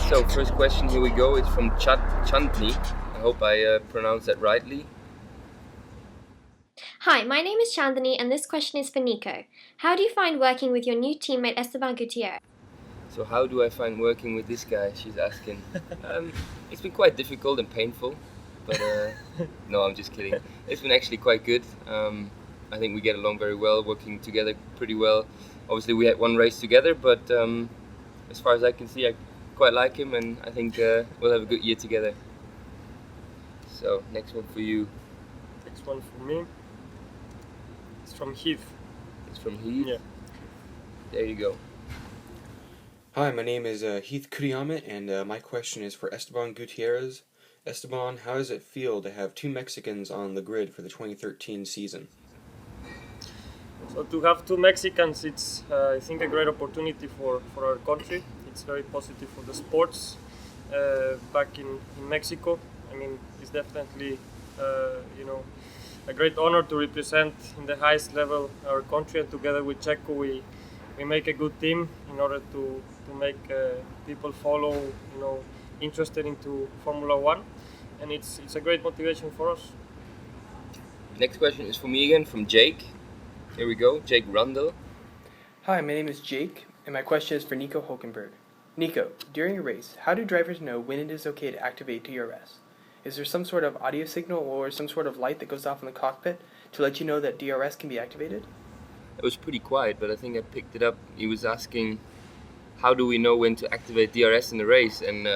So first question, here we go. It's from Chandni. I hope I pronounced that rightly. Hi, my name is Chandni and this question is for Nico. How do you find working with your new teammate Esteban Gutierrez? So how do I find working with this guy? She's asking. It's been quite difficult and painful, but no, I'm just kidding. It's been actually quite good. I think we get along very well, working together pretty well. Obviously we had one race together, but as far as I can see, I quite like him, and I think we'll have a good year together. So next one for you. Next one for me. It's from Heath. It's from Heath? Yeah. There you go. Hi, my name is Heath Kuriyamet, and my question is for Esteban Gutierrez. Esteban, how does it feel to have two Mexicans on the grid for the 2013 season? So to have two Mexicans, it's I think a great opportunity for our country. It's very positive for the sports back in Mexico. I mean, it's definitely a great honor to represent in the highest level our country, and together with Checo we make a good team in order to make people follow, interested into Formula One, and it's a great motivation for us. Next question is for me again, from Jake. Here we go, Jake Rundle. Hi, my name is Jake, and my question is for Nico Hulkenberg. Nico, during a race, how do drivers know when it is okay to activate DRS? Is there some sort of audio signal or some sort of light that goes off in the cockpit to let you know that DRS can be activated? It was pretty quiet, but I think I picked it up. He was asking, how do we know when to activate DRS in the race? And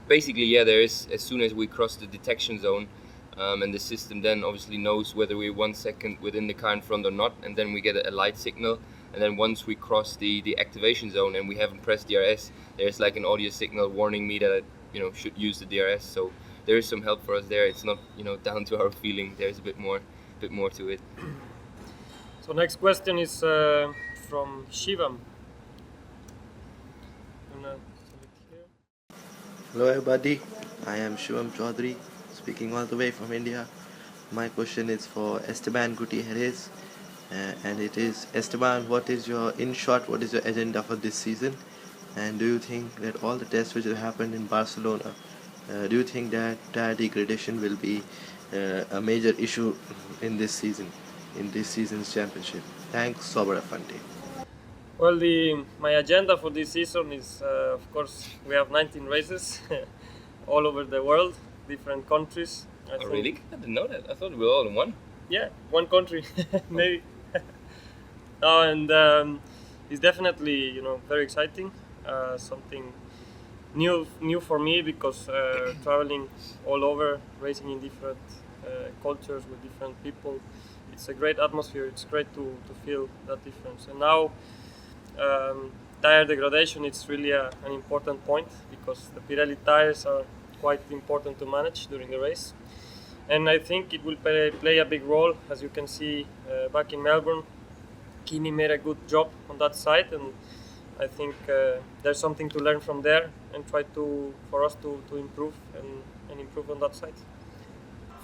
basically, yeah, there is, as soon as we cross the detection zone, and the system then obviously knows whether we're 1 second within the car in front or not, and then we get a light signal. And then once we cross the activation zone and we haven't pressed DRS, there's like an audio signal warning me that I should use the DRS. So there is some help for us there. It's not down to our feeling. There's a bit more to it. So next question is from Shivam. Hello everybody, I am Shivam Chaudhary, speaking all the way from India. My question is for Esteban Gutierrez, and it is, Esteban, what is your agenda for this season? And do you think that all the tests which have happened in Barcelona, do you think that tire degradation will be a major issue in this season's championship? Thanks, Sauber F1 Team. Well, my agenda for this season is, of course, we have 19 races all over the world, different countries. I think. Really? I didn't know that. I thought we were all in one. Yeah, one country, maybe. And it's definitely, very exciting. Something new for me, because traveling all over, racing in different cultures with different people, it's a great atmosphere. It's great to feel that difference. And now, tire degradation, it's really an important point, because the Pirelli tires are quite important to manage during the race. And I think it will play a big role. As you can see, back in Melbourne, Kimi made a good job on that side, and I think there's something to learn from there and try for us to improve and improve on that side.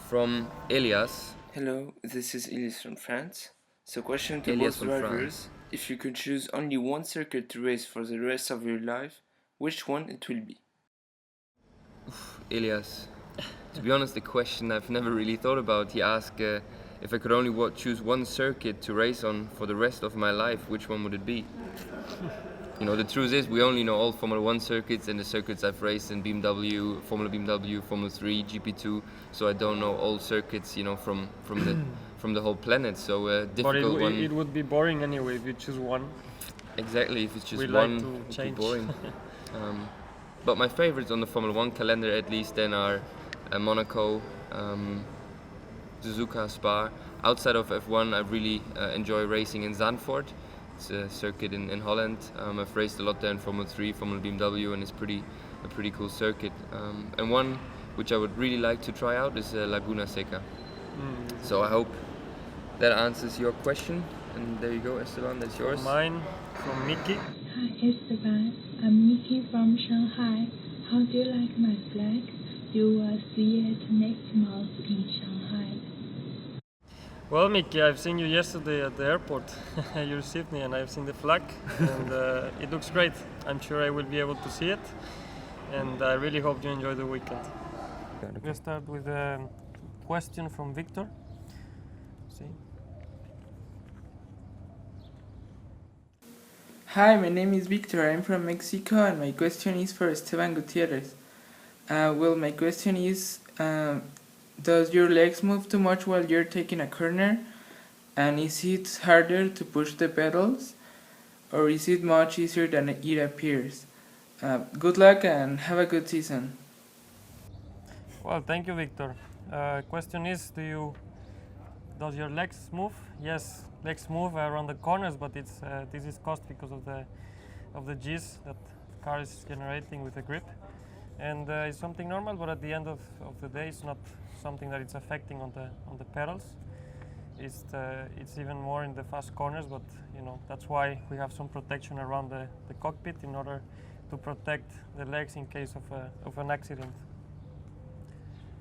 From Elias. Hello, this is Elias from France. So question to Elias both from drivers. France. If you could choose only one circuit to race for the rest of your life, which one it will be? Elias, to be honest, the question I've never really thought about. He asked if I could only choose one circuit to race on for the rest of my life, which one would it be? The truth is, we only know all Formula 1 circuits and the circuits I've raced in BMW, Formula 3, GP2, so I don't know all circuits, from the whole planet, so difficult But one. it would be boring anyway if you choose one. Exactly, if it's just We one, like to it would change. be boring. But my favorites on the Formula 1 calendar, at least, then are Monaco, Suzuka, Spa. Outside of F1, I really enjoy racing in Zandvoort. It's a circuit in Holland. I've raced a lot there in Formula 3, Formula BMW, and it's a pretty cool circuit. And one which I would really like to try out is Laguna Seca. So I hope that answers your question. And there you go, Esteban, that's yours. Mine, from Mickey. Hi Esteban, I'm Nikki from Shanghai. How do you like my flag? You will see it next month in Shanghai. Well, Mickey, I've seen you yesterday at the airport. You received me, and I've seen the flag, and it looks great. I'm sure I will be able to see it, and I really hope you enjoy the weekend. Let's start with a question from Victor. See? Hi, my name is Victor. I'm from Mexico, and my question is for Esteban Gutierrez. My question is, does your legs move too much while you're taking a corner? And is it harder to push the pedals? Or is it much easier than it appears? Good luck and have a good season. Well, thank you, Victor. Question is, does your legs move? Yes, legs move around the corners, but this is caused because of the G's that the car is generating with the grip. And it's something normal, but at the end of the day, it's not something that it's affecting on the pedals. It's even more in the fast corners, but that's why we have some protection around the cockpit in order to protect the legs in case of an accident.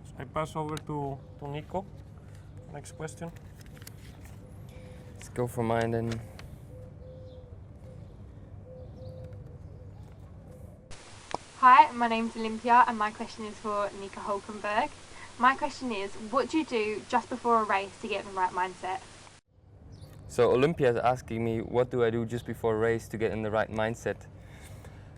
So I pass over to Nico. Next question. Let's go for mine then. Hi, my name's Olympia and my question is for Nico Hulkenberg. My question is, what do you do just before a race to get in the right mindset? So Olympia is asking me, what do I do just before a race to get in the right mindset?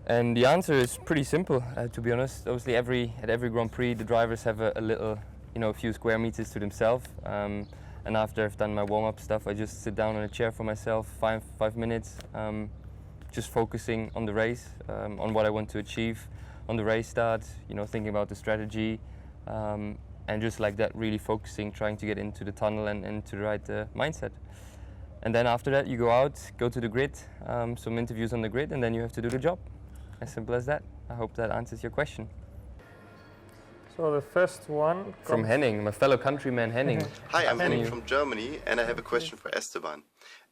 And the answer is pretty simple, to be honest. Obviously, at every Grand Prix, the drivers have a little, a few square meters to themselves. And after I've done my warm-up stuff, I just sit down on a chair for myself, five minutes, just focusing on the race, on what I want to achieve on the race start, thinking about the strategy, and just like that, really focusing, trying to get into the tunnel and into the right mindset. And then after that, you go out, go to the grid, some interviews on the grid, and then you have to do the job. As simple as that. I hope that answers your question. So the first one from Henning, my fellow countryman Henning. Hi, I'm Henning from Germany, and I have a question for Esteban.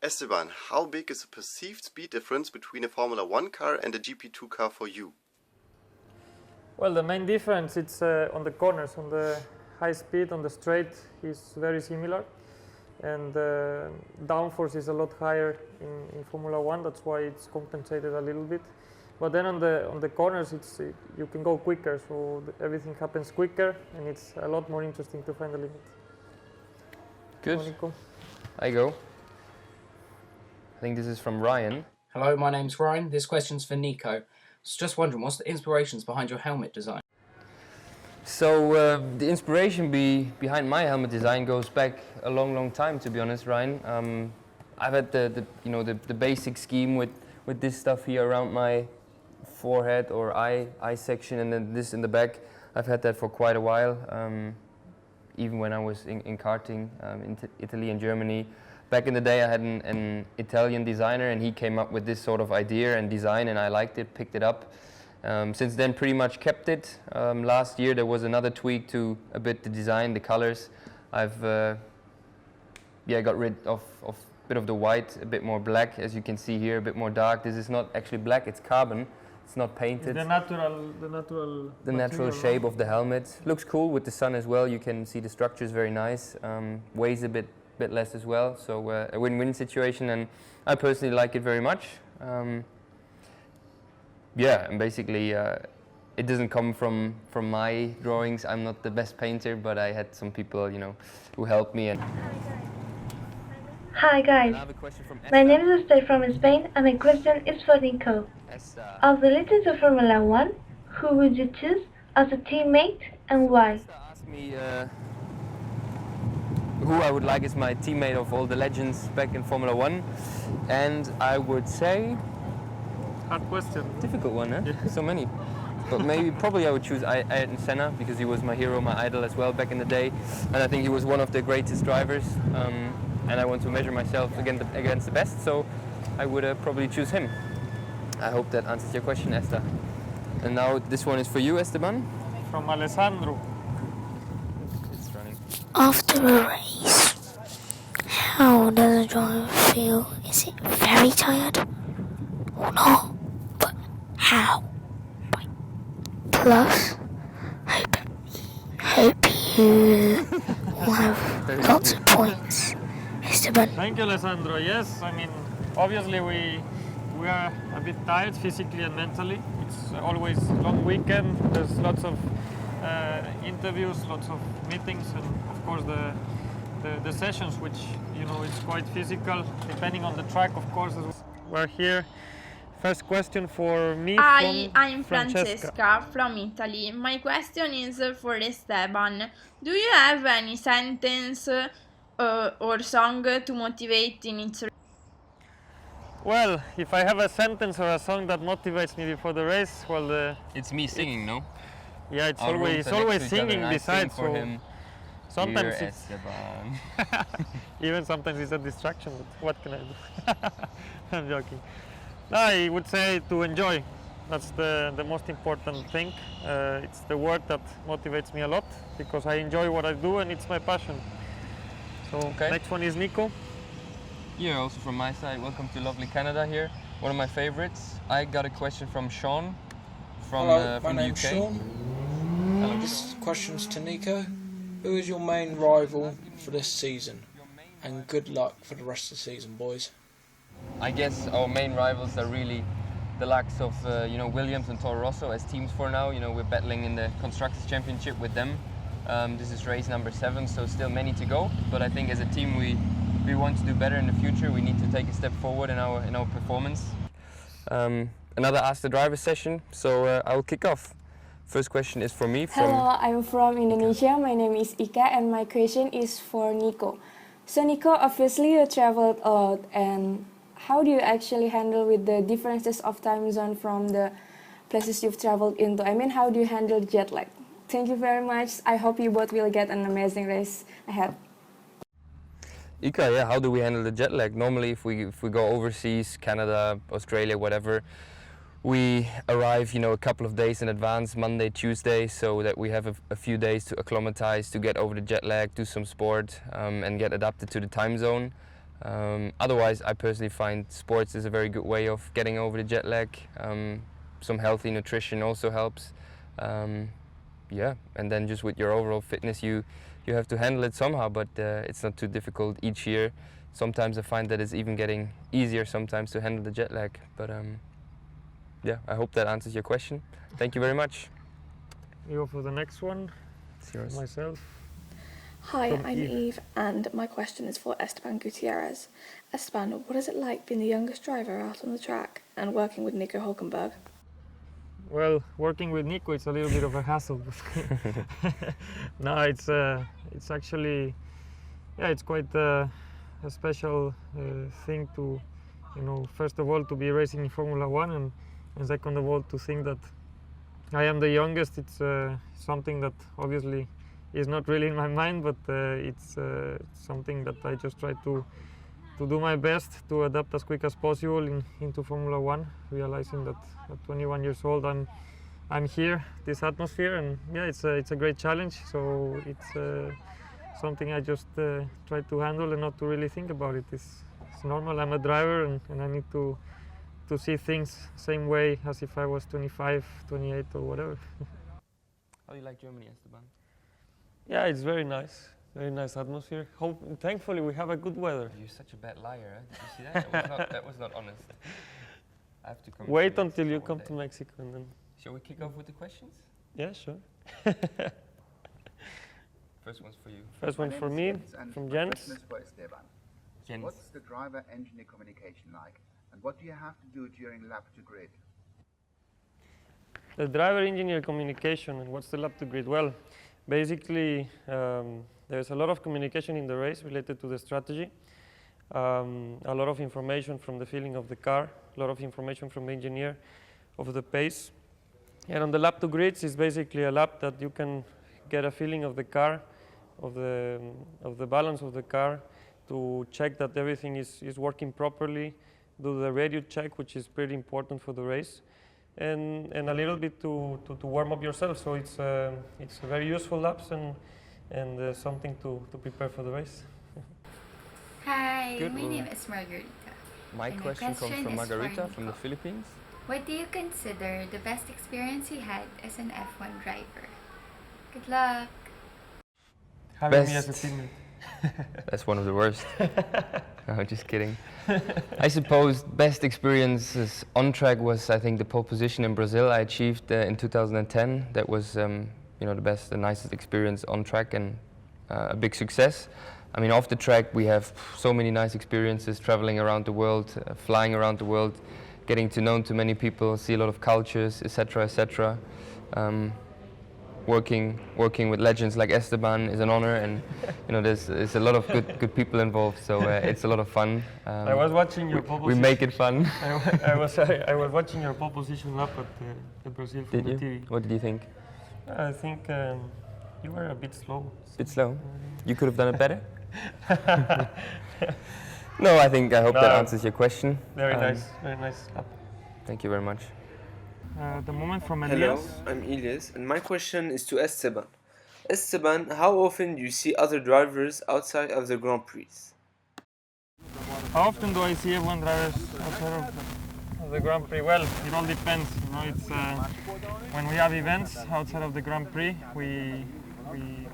Esteban, how big is the perceived speed difference between a Formula 1 car and a GP2 car for you? Well, the main difference it's on the corners, on the high speed, on the straight is very similar, and downforce is a lot higher in Formula 1. That's why it's compensated a little bit. But then on the corners, you can go quicker, so everything happens quicker, and it's a lot more interesting to find the limit. Good. I go. I think this is from Ryan. Hello, my name's Ryan. This question's for Nico. Just wondering, what's the inspirations behind your helmet design? So the inspiration behind my helmet design goes back a long time, to be honest, Ryan. I've had the basic scheme with this stuff here around my forehead or eye section, and then this in the back. I've had that for quite a while, even when I was in karting in Italy and Germany. Back in the day, I had an Italian designer, and he came up with this sort of idea and design, and I liked it, picked it up. Since then, pretty much kept it. Last year, there was another tweak to a bit the design, the colors. I've got rid of a bit of the white, a bit more black, as you can see here, a bit more dark. This is not actually black; it's carbon. It's not painted. The natural shape of the helmet looks cool with the sun as well. You can see the structure is very nice. Weighs a bit less as well, so a win-win situation, and I personally like it very much. And basically it doesn't come from my drawings. I'm not the best painter, but I had some people who helped me. Hi guys, my name is Esther from Spain, and my question is for Nico. Of the legends of Formula 1, who would you choose as a teammate and why? Ask me who I would like as my teammate of all the legends back in Formula 1, and I would say... Hard question. Difficult one, eh? Yeah. So many. But probably I would choose Ayrton Senna, because he was my hero, my idol as well back in the day, and I think he was one of the greatest drivers, and I want to measure myself against the best, so I would probably choose him. I hope that answers your question, Esther. And now this one is for you, Esteban. From Alessandro. After a race, how does a driver feel? Is it very tired or not? But how? Plus, hope you will have lots of points Esteban. Thank you, Alessandro. Yes, I mean, obviously we are a bit tired physically and mentally. It's always long weekend. There's lots of interviews, lots of meetings, and of course the sessions, which it's quite physical, depending on the track, of course. We're here. First question for me. Hi, I'm Francesca from Italy. My question is for Esteban. Do you have any sentence or song to motivate in its? Well, if I have a sentence or a song that motivates me before the race, well, it's me singing, no? Yeah, it's always singing besides. For him. Sometimes Dear it's Esteban. even sometimes it's a distraction. But what can I do? I'm joking. No, I would say to enjoy. That's the most important thing. It's the work that motivates me a lot because I enjoy what I do and it's my passion. So next one is Nico. Yeah, also from my side, welcome to lovely Canada here. One of my favorites. I got a question from Sean from my the name's UK. Sean. Hello, this question's to Nico. Who is your main rival for this season? And good luck for the rest of the season, boys. I guess our main rivals are really the likes of Williams and Toro Rosso as teams for now. We're battling in the Constructors' Championship with them. This is race number 7, so still many to go. But I think as a team we want to do better in the future. We need to take a step forward in our performance. Another Ask the Driver session, so I will kick off. First question is for me. Hello, I'm from Indonesia. My name is Ika and my question is for Nico. So Nico, obviously you traveled a lot, and how do you actually handle with the differences of time zone from the places you've traveled into? I mean, how do you handle jet lag? Thank you very much. I hope you both will get an amazing race ahead. Ika, yeah, how do we handle the jet lag? Normally if we go overseas, Canada, Australia, whatever, we arrive, a couple of days in advance, Monday, Tuesday, so that we have a few days to acclimatize, to get over the jet lag, do some sport, and get adapted to the time zone. Otherwise, I personally find sports is a very good way of getting over the jet lag. Some healthy nutrition also helps. Yeah, and then just with your overall fitness, you have to handle it somehow, but it's not too difficult each year. Sometimes I find that it's even getting easier sometimes to handle the jet lag. But yeah, I hope that answers your question. Thank you very much. We go for the next one. It's yours. Myself. Hi, I'm Eve, and my question is for Esteban Gutierrez. Esteban, what is it like being the youngest driver out on the track and working with Nico Hulkenberg? Well, working with Nico, it's a little bit of a hassle. No, it's actually, yeah, it's quite a special thing to, first of all, to be racing in Formula One, and second of all, to think that I am the youngest. It's something that obviously is not really in my mind, but it's something that I just try to do my best to adapt as quick as possible into Formula One, realizing that at 21 years old I'm here, this atmosphere, and yeah, it's a great challenge. So it's something I just try to handle and not to really think about it. It's normal. I'm a driver, and I need to see things same way as if I was 25, 28 or whatever. How do you like Germany, Esteban? Yeah, it's very nice. Very nice atmosphere. Thankfully, we have a good weather. You're such a bad liar, eh? Did you see that? That was not honest. I have to come. Wait until you come to Mexico, and then. Shall we kick off with the questions? Yeah, sure. First one's for you. First one for me, from Jens. Jens. What's the driver-engineer communication like, and what do you have to do during lap to grid? The driver-engineer communication, and what's the lap to grid? Well, basically, there's a lot of communication in the race related to the strategy, a lot of information from the feeling of the car, a lot of information from the engineer of the pace. And on the lap to grids is basically a lap that you can get a feeling of the car, of the balance of the car, to check that everything is working properly, do the radio check, which is pretty important for the race, and a little bit to warm up yourself. So it's a very useful laps and something to prepare for the race. Hi, my name is Margarita. My question comes from Margarita from the Philippines. What do you consider the best experience you had as an F1 driver? Good luck. Having me as a teammate. That's one of the worst. No, just kidding. I suppose best experiences on track was, I think, the pole position in Brazil I achieved in 2010. That was, the best, the nicest experience on track and a big success. I mean, off the track we have so many nice experiences, traveling around the world, flying around the world, getting to know too many people, see a lot of cultures, etc., etc. Working with legends like Esteban is an honor, and there's a lot of good people involved, so it's a lot of fun. I was watching your pole we position. make it fun. I was watching your pole position lap at the Brazil from the TV. What did you think? I think you were a bit slow. Bit slow? You could have done it better? No, I hope that answers your question. Very nice lap. Thank you very much. The moment from Hello, Elias. I'm Elias, and my question is to Esteban. Esteban, how often do you see other drivers outside of the Grand Prix? How often do I see F1 drivers outside of the Grand Prix? Well, it all depends. It's when we have events outside of the Grand Prix, we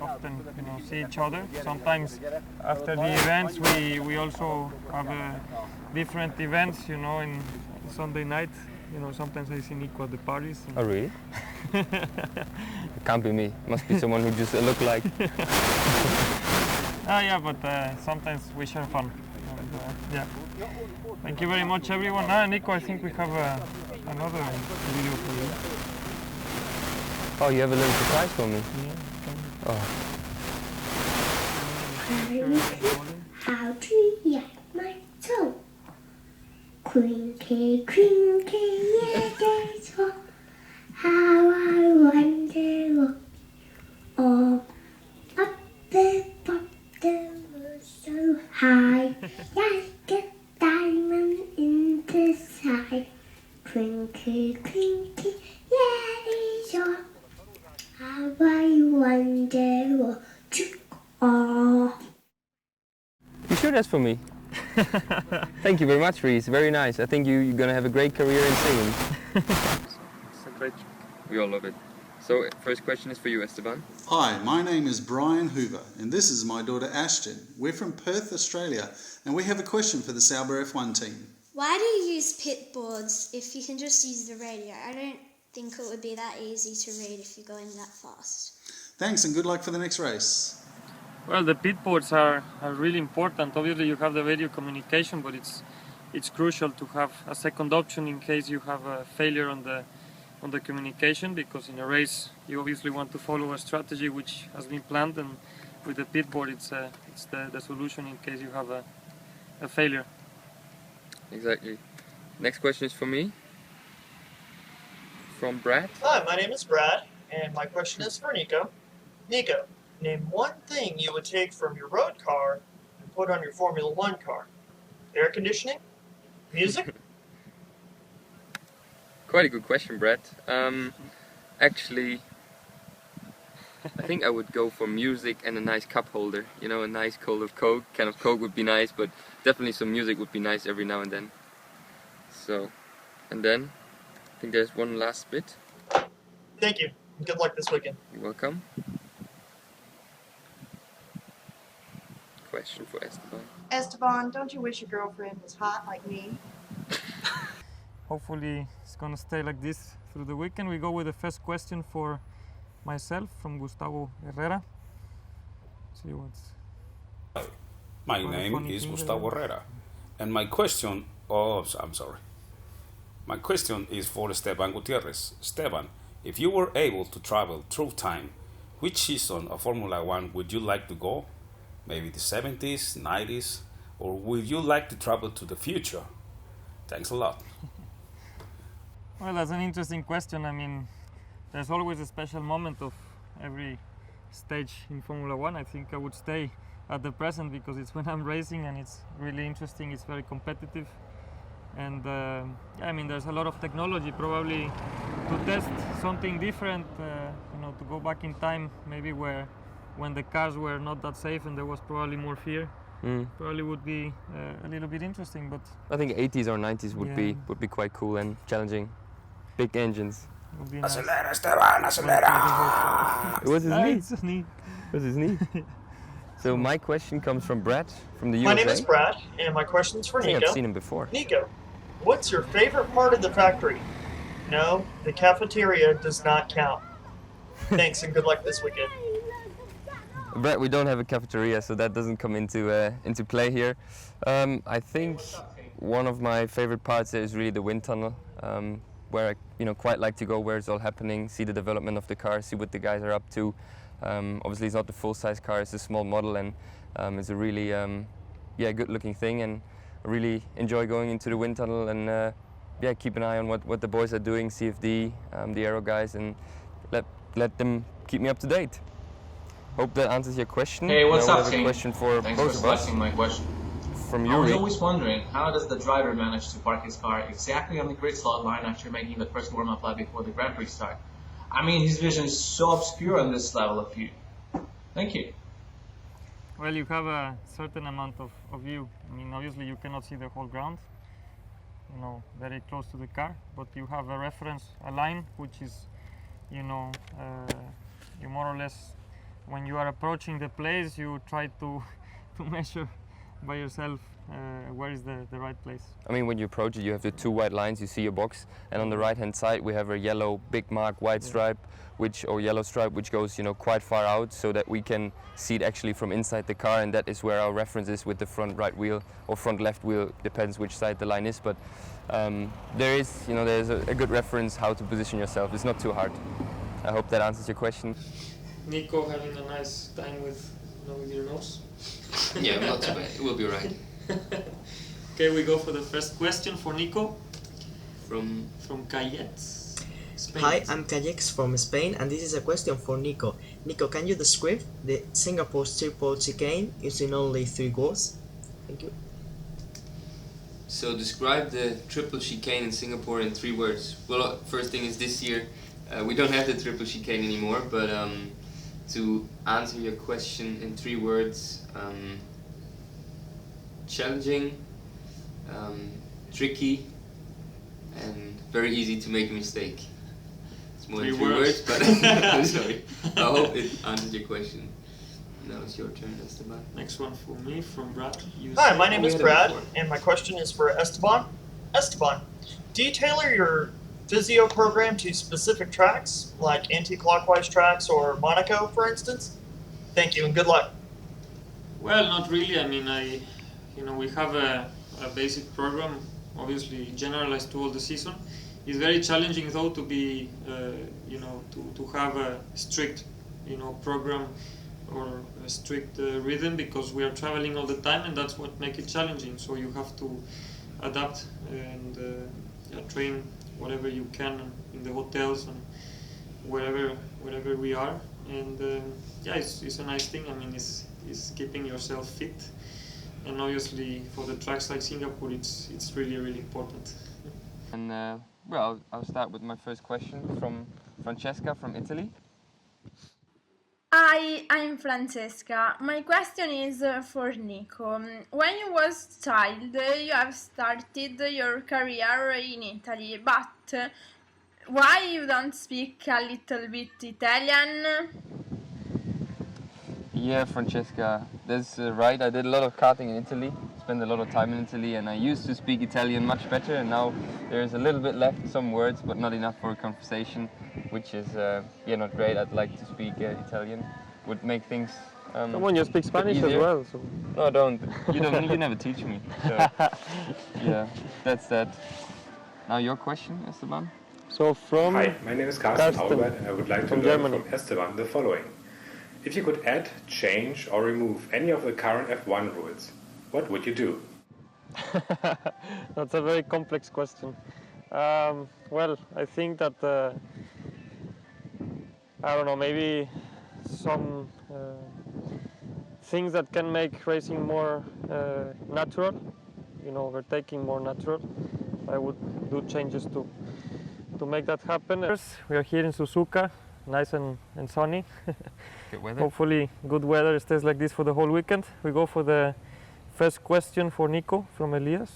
often see each other. Sometimes after the events, we also have different events. In Sunday night. Sometimes I see Nico at the parties. Oh, really? It can't be me. Must be someone who just look like. Yeah, but sometimes we share fun. And, yeah. Thank you very much, everyone. Nico, I think we have another video for you. Oh, you have a little surprise for me? Yeah. Oh. How do you like my toe? Crinkle, crinkle, yeah, that's all. How I wonder, oh, up the was so high, like a diamond in the sky. Crinkle, crinkle, yeah, that's all. How I wonder, oh. You sure that's for me? Thank you very much, Reese. Very nice. I think you're going to have a great career in singing. It's a great trick. We all love it. So, first question is for you, Esteban. Hi, my name is Brian Hoover, and this is my daughter Ashton. We're from Perth, Australia, and we have a question for the Sauber F1 team. Why do you use pit boards if you can just use the radio? I don't think it would be that easy to read if you're going that fast. Thanks, and good luck for the next race. Well, the pit boards are really important. Obviously, you have the radio communication, but it's crucial to have a second option in case you have a failure on the communication, because in a race you obviously want to follow a strategy which has been planned, and with the pit board it's the solution in case you have a failure. Exactly. Next question is for me. From Brad. Hi, my name is Brad, and my question is for Nico. Nico, name one thing you would take from your road car and put on your Formula One car. Air conditioning? Music? Quite a good question, Brad. Actually, I think I would go for music and a nice cup holder. A nice can of Coke would be nice, but definitely some music would be nice every now and then. So, and then, I think there's one last bit. Thank you. Good luck this weekend. You're welcome. Question for Esteban. Esteban, don't you wish your girlfriend was hot like me? Hopefully it's gonna stay like this through the weekend. We go with the first question for myself from Gustavo Herrera. See what's. My name is Gustavo Herrera, and my question. My question is for Esteban Gutierrez. Esteban, if you were able to travel through time, which season of Formula One would you like to go? Maybe the 70s, 90s, or would you like to travel to the future? Thanks a lot. Well, that's an interesting question. I mean, there's always a special moment of every stage in Formula One. I think I would stay at the present because it's when I'm racing and it's really interesting, it's very competitive. And I mean, there's a lot of technology probably to test something different, to go back in time, maybe when the cars were not that safe and there was probably more fear. Probably would be a little bit interesting, but I think 80s or 90s would be quite cool and challenging. Big engines. Would be nice. Acelera, Esteban, acelera! It was his knee. It's his knee. It was his knee. So my question comes from Brad from the USA. My name is Brad, and my question is for I think Nico. I've seen him before. Nico, what's your favorite part of the factory? No, the cafeteria does not count. Thanks and good luck this weekend. Brett, we don't have a cafeteria, so that doesn't come into play here. I think one of my favorite parts there is really the wind tunnel, where I quite like to go where it's all happening, see the development of the car, see what the guys are up to. Obviously, it's not the full-size car; it's a small model, and it's a really good-looking thing. And I really enjoy going into the wind tunnel and keep an eye on what the boys are doing, CFD, the aero guys, and let them keep me up to date. Hope that answers your question. Hey, what's now up, we have a team? question for Thanks both for of us. selecting my question. From I was Yuri. always wondering, how does the driver manage to park his car exactly on the grid slot line after making the first warm-up lap before the Grand Prix start? I mean, his vision is so obscure on this level of view. Thank you. Well, you have a certain amount of view. I mean, obviously you cannot see the whole ground, very close to the car, but you have a reference, a line, which is, you more or less, when you are approaching the place, you try to measure by yourself where is the right place. I mean, when you approach it, you have the two white lines, you see your box, and on the right-hand side we have a yellow big mark, white stripe, or yellow stripe, which goes, quite far out, so that we can see it actually from inside the car, and that is where our reference is with the front right wheel or front left wheel, depends which side the line is. But there's a good reference how to position yourself. It's not too hard. I hope that answers your question. Nico having a nice time with your nose. Yeah, not too bad. It will be right. Okay, we go for the first question for Nico. From Cayets, Spain. Hi, I'm Cayex from Spain, and this is a question for Nico. Nico, can you describe the Singapore triple chicane using only 3 words? Thank you. So describe the triple chicane in Singapore in 3 words. Well, first thing is this year we don't have the triple chicane anymore, but to answer your question in 3 words, challenging, tricky, and very easy to make a mistake. It's more than 3 words, but I'm sorry. I hope it answers your question. Now it's your turn, Esteban. Next one for me, from Brad. Hi, my name is Brad, and my question is for Esteban. Esteban, do you tailor your physio program to specific tracks, like anti-clockwise tracks or Monaco, for instance? Thank you, and good luck. Well, not really. I mean, we have a basic program, obviously generalized to all the season. It's very challenging, though, to be, to have a strict, program or a strict rhythm, because we are traveling all the time, and that's what makes it challenging. So you have to adapt and train whatever you can in the hotels and wherever we are. And it's a nice thing. I mean, it's keeping yourself fit, and obviously for the tracks like Singapore, it's really, really important. And well, I'll start with my first question from Francesca from Italy. Hi, I'm Francesca. My question is for Nico. When you was child, you have started your career in Italy, but why you don't speak a little bit Italian? Yeah, Francesca, that's right. I did a lot of karting in Italy, spent a lot of time in Italy, and I used to speak Italian much better, and now there's a little bit left, some words, but not enough for a conversation, which is not great. I'd like to speak Italian. Would make things Come on, you speak Spanish easier. as well. So. No, don't. You never teach me. So, yeah, that's that. Now your question, Esteban. So from Hi, my name is Carsten Albert, and I would like to learn from Esteban the following. If you could add, change, or remove any of the current F1 rules, what would you do? That's a very complex question. Well, I think that I don't know, maybe some things that can make racing more natural, overtaking more natural. I would do changes to make that happen. We are here in Suzuka, nice and sunny. Good weather. Hopefully good weather stays like this for the whole weekend. We go for the first question for Nico from Elias.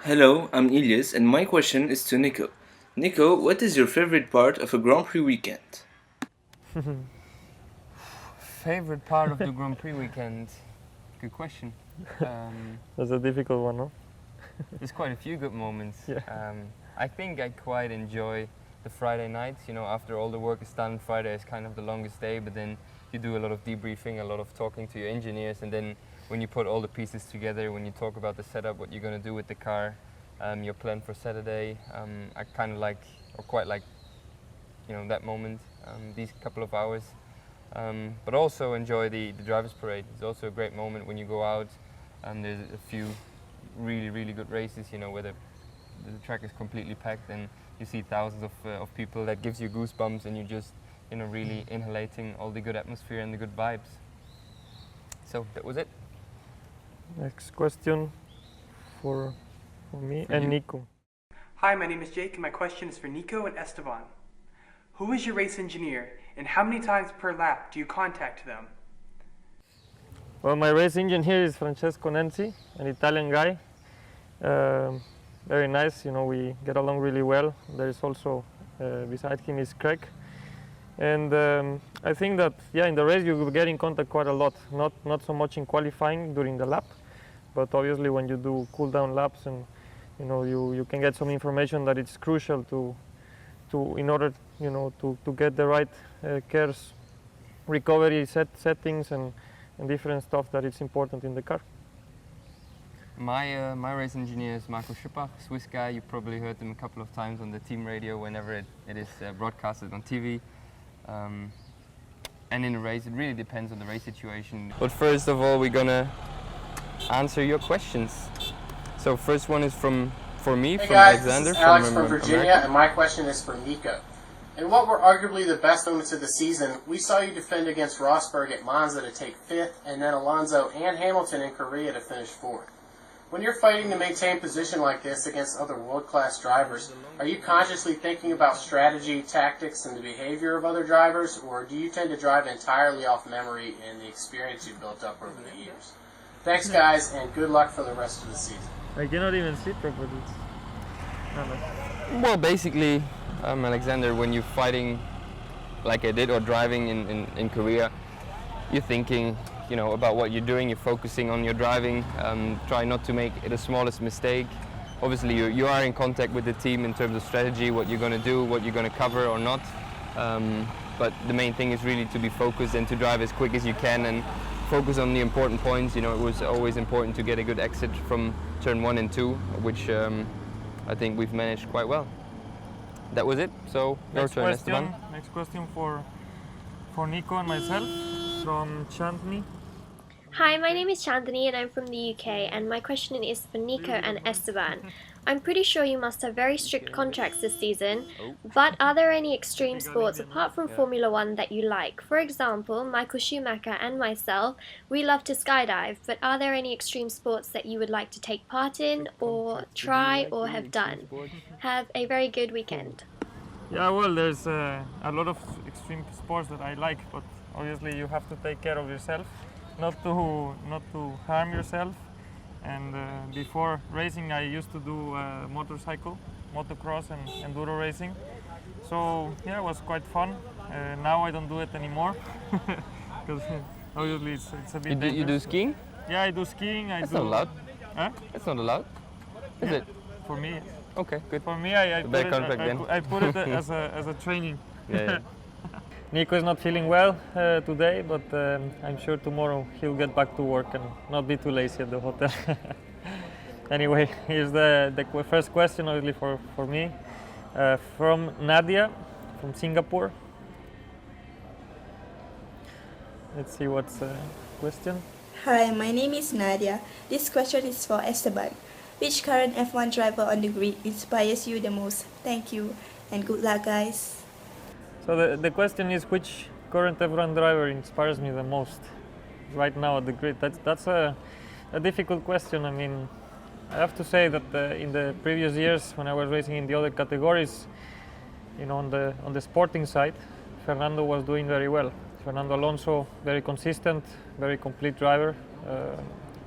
Hello, I'm Elias, and my question is to Nico. Nico, what is your favorite part of a Grand Prix weekend? favorite part of the Grand Prix weekend? Good question. That's a difficult one, no? There's quite a few good moments. Yeah. I think I quite enjoy the Friday nights. You know, after all the work is done, Friday is kind of the longest day, but then you do a lot of debriefing, a lot of talking to your engineers, and then when you put all the pieces together, when you talk about the setup, what you're going to do with the car, your plan for Saturday, I kind of like, or quite like, you know, that moment, these couple of hours. But also enjoy the drivers' parade. It's also a great moment when you go out. There's a few really good races, you know, where the track is completely packed and you see thousands of people. That gives you goosebumps, and you just, you know, really inhalating all the good atmosphere and the good vibes. So that was it. Next question for me For and you. Nico. Hi, my name is Jake, and my question is for Nico and Esteban. Who is your race engineer, and how many times per lap do you contact them? Well, my race engineer is Francesco Nenzi, an Italian guy. Very nice, you know, we get along really well. There is also, beside him is Craig. And I think that, yeah, in the race you get in contact quite a lot. Not so much in qualifying during the lap, but obviously when you do cool down laps, and you know, you can get some information that it's crucial to in order, you know, to get the right gears recovery settings and different stuff that is important in the car. My race engineer is Marco Schippach, Swiss guy. You probably heard him a couple of times on the team radio whenever it is broadcasted on TV. And in a race, it really depends on the race situation. But first of all, we're gonna answer your questions. So first one is for me, Hey from guys, Alexander. this is Alex from America. Virginia, and my question is for Nico. In what were arguably the best moments of the season, we saw you defend against Rosberg at Monza to take 5th, and then Alonso and Hamilton in Korea to finish 4th. When you're fighting to maintain position like this against other world-class drivers, are you consciously thinking about strategy, tactics, and the behavior of other drivers, or do you tend to drive entirely off memory and the experience you've built up over the years? Thanks guys, and good luck for the rest of the season. I cannot even see properly. Well, basically, Alexander, when you're fighting like I did or driving in Korea, you're thinking, you know, about what you're doing. You're focusing on your driving. Try not to make the smallest mistake. Obviously, you are in contact with the team in terms of strategy, what you're going to do, what you're going to cover or not. But the main thing is really to be focused and to drive as quick as you can and focus on the important points. You know, it was always important to get a good exit from turn 1 and 2, which I think we've managed quite well. That was it. So your turn, Esteban. Next question for Nico and myself from Chandni. Hi, my name is Chandni and I'm from the UK, and my question is for Nico and Esteban. I'm pretty sure you must have very strict contracts this season, but are there any extreme sports apart from Formula 1 that you like? For example, Michael Schumacher and myself, we love to skydive, but are there any extreme sports that you would like to take part in or try or have done? Have a very good weekend. Yeah, well, there's a lot of extreme sports that I like, but obviously you have to take care of yourself, not to harm yourself. And before racing, I used to do motocross and enduro racing. So yeah, it was quite fun. Now I don't do it anymore because obviously it's a bit dangerous. You do skiing? Yeah, I do skiing. That's not allowed. Huh? It's not allowed, is it? For me, yes. Okay, good. For me, I put it as a training. Yeah. Nico is not feeling well today, but I'm sure tomorrow he'll get back to work and not be too lazy at the hotel. Anyway, here's the first question, obviously for me, from Nadia, from Singapore. Let's see what's the question. Hi, my name is Nadia. This question is for Esteban. Which current F1 driver on the grid inspires you the most? Thank you, and good luck, guys. So the question is, which current F1 driver inspires me the most right now at the grid? That's a difficult question. I mean, I have to say that in the previous years, when I was racing in the other categories, you know, on the sporting side, Fernando was doing very well. Fernando Alonso, very consistent, very complete driver.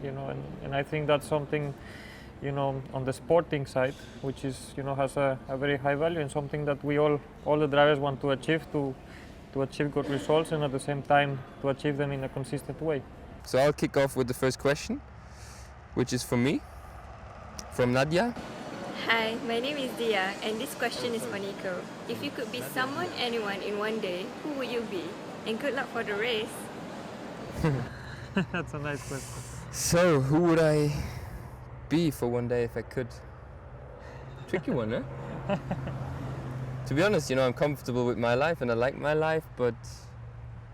You know, and I think that's something, you know, on the sporting side, which is, you know, has a very high value and something that we all the drivers want to achieve, to to achieve good results and at the same time to achieve them in a consistent way. So I'll kick off with the first question, which is for me, from Nadia. Hi, my name is Dia, and this question is for Nico. If you could be someone, anyone in one day, who would you be? And good luck for the race. That's a nice question. So, who would I be for one day if I could? Tricky one, eh? To be honest, I'm comfortable with my life and I like my life, but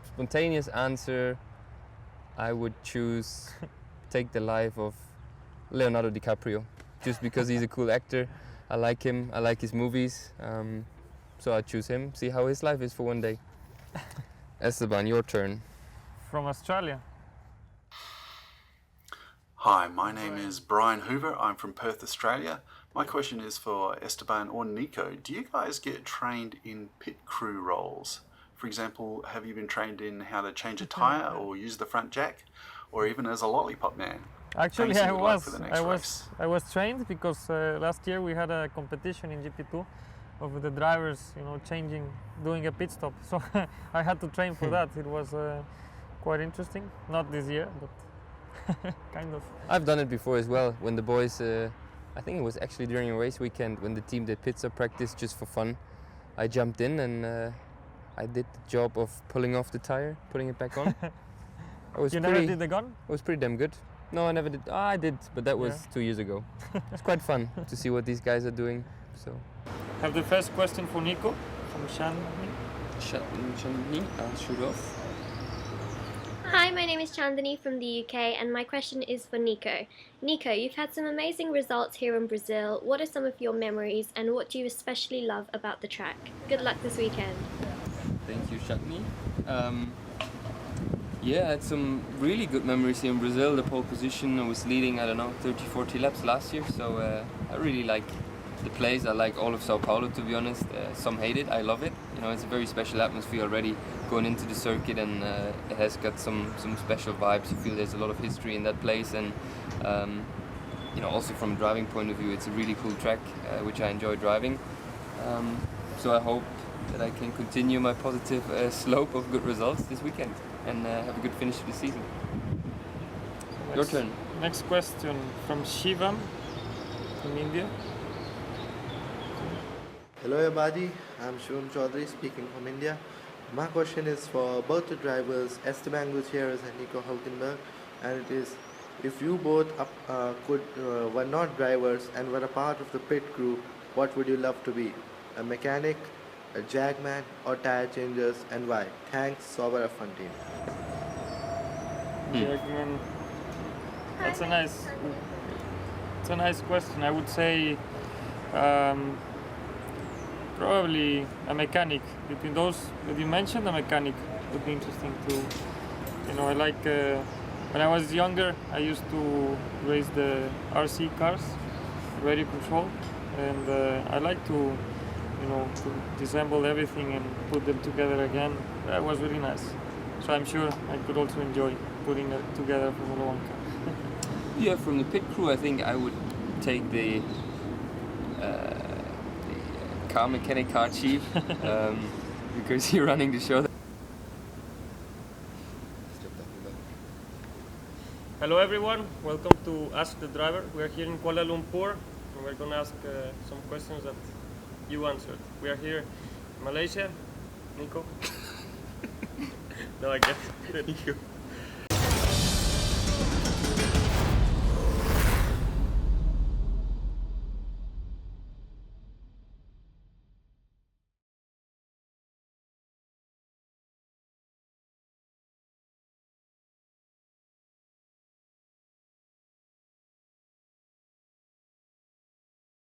spontaneous answer, I would take the life of Leonardo DiCaprio. Just because he's a cool actor. I like him, I like his movies, so I choose him, see how his life is for one day. Esteban, your turn. From Australia. Hi, my name is Brian Hoover. I'm from Perth, Australia. My question is for Esteban or Nico. Do you guys get trained in pit crew roles? For example, have you been trained in how to change a tyre or use the front jack, or even as a lollipop man? Actually, I was trained because last year we had a competition in GP2 of the drivers, doing a pit stop. So I had to train for that. It was quite interesting. Not this year, but kind of. I've done it before as well. When the boys, I think it was actually during a race weekend when the team did pit stop practice just for fun. I jumped in and I did the job of pulling off the tire, putting it back on. You never did the gun? It was pretty damn good. No, I never did. Oh, I did, but that was 2 years ago. It's quite fun to see what these guys are doing. So, have the first question for Nico from Shanni. I'll shoot off. Hi, my name is Chandani from the UK, and my question is for Nico. Nico, you've had some amazing results here in Brazil. What are some of your memories, and what do you especially love about the track? Good luck this weekend. Thank you, Shatni. Yeah, I had some really good memories here in Brazil. The pole position, I was leading, 30, 40 laps last year, so I really like the place. I like all of Sao Paulo, to be honest. Some hate it, I love it. It's a very special atmosphere already going into the circuit, and it has got some special vibes. You feel there's a lot of history in that place, and also from a driving point of view, it's a really cool track, which I enjoy driving. So I hope that I can continue my positive slope of good results this weekend and have a good finish to the season. Your turn. Next question from Shivam from India. Hello everybody, I'm Shivam Chaudhary speaking from India. My question is for both the drivers, Esteban Gutierrez and Nico Hülkenberg, and it is, if you both were not drivers and were a part of the pit crew, what would you love to be? A mechanic, a jackman, or tire changers, and why? Thanks, Sauber F1 Team. Jackman. That's a nice question. I would say probably a mechanic. Between those that you mentioned, a mechanic would be interesting too. I like when I was younger, I used to race the RC cars, radio control, and I like to disassemble everything and put them together again. That was really nice. So I'm sure I could also enjoy putting it together from Formula 1 car. Yeah, from the pit crew, I think I would take the car mechanic, car chief, because you're running the show. Hello everyone, welcome to Ask the Driver. We're here in Kuala Lumpur and we're going to ask some questions that you answered. We are here in Malaysia. Nico? No, I get it.